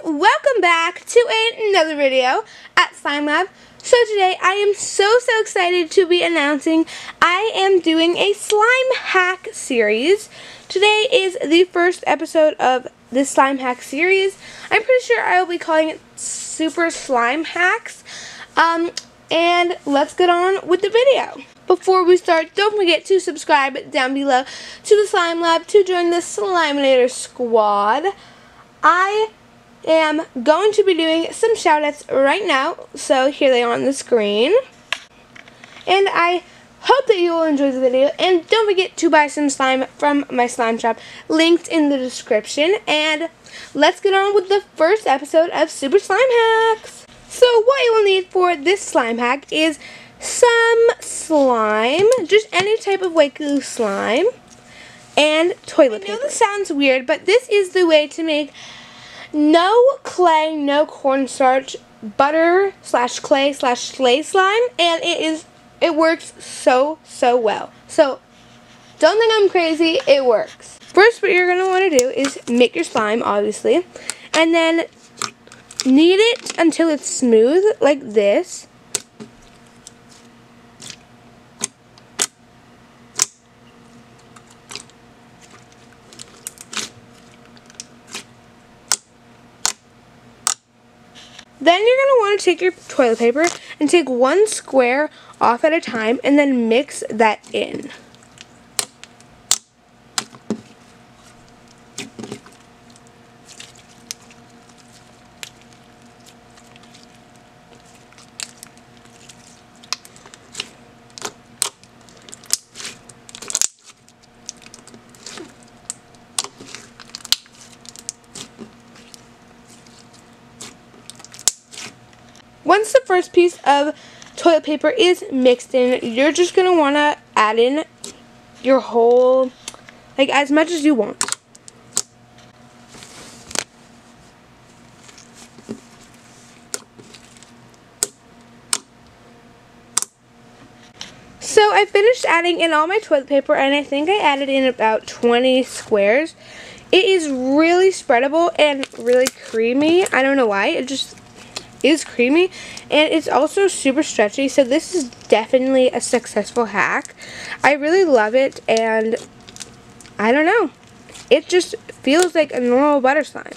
welcome back to another video at Slime Lab. So today I am so excited to be announcing I am doing a slime hack series. Today is the first episode of this slime hack series. I'm pretty sure I will be calling it Super Slime Hacks. And let's get on with the video. Before we start, don't forget to subscribe down below to the Slime Lab to join the Slimanator squad. I am going to be doing some shoutouts right now, so here they are on the screen. And I hope that you will enjoy the video, and don't forget to buy some slime from my slime shop, linked in the description. And let's get on with the first episode of Super Slime Hacks. So what you will need for this slime hack is some slime, just any type of white glue slime, and toilet paper. I know this sounds weird, but this is the way to make no clay, no cornstarch, butter / clay / slay slime, and it works so well. So don't think I'm crazy, it works. First, what you're going to want to do is make your slime, obviously, and then knead it until it's smooth, like this. Then you're going to want to take your toilet paper and take one square off at a time and then mix that in. Once the first piece of toilet paper is mixed in, you're just going to want to add in your whole, like, as much as you want. So I finished adding in all my toilet paper, and I think I added in about 20 squares. It is really spreadable and really creamy. I don't know why, it just is creamy, and it's also super stretchy, so this is definitely a successful hack. I really love it, and I don't know, it just feels like a normal butter slime.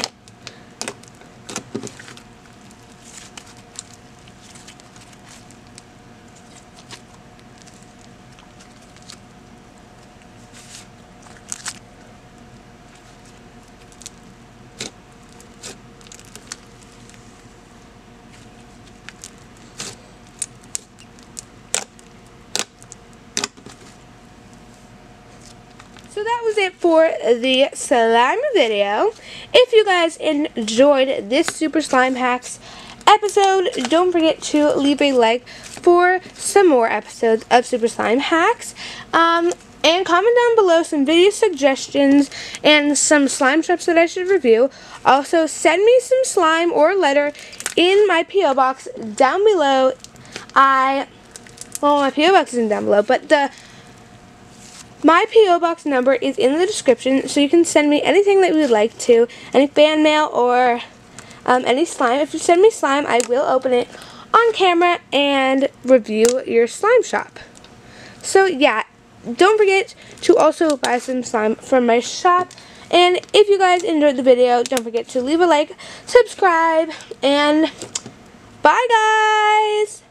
So that was it for the slime video. If you guys enjoyed this Super Slime Hacks episode, don't forget to leave a like for some more episodes of Super Slime Hacks. And comment down below some video suggestions and some slime shops that I should review. Also, send me some slime or letter in my P.O. box down below. Well, my P.O. box isn't down below, but my P.O. box number is in the description, so you can send me anything that you would like to, any fan mail or any slime. If you send me slime, I will open it on camera and review your slime shop. So yeah, don't forget to also buy some slime from my shop. And if you guys enjoyed the video, don't forget to leave a like, subscribe, and bye guys!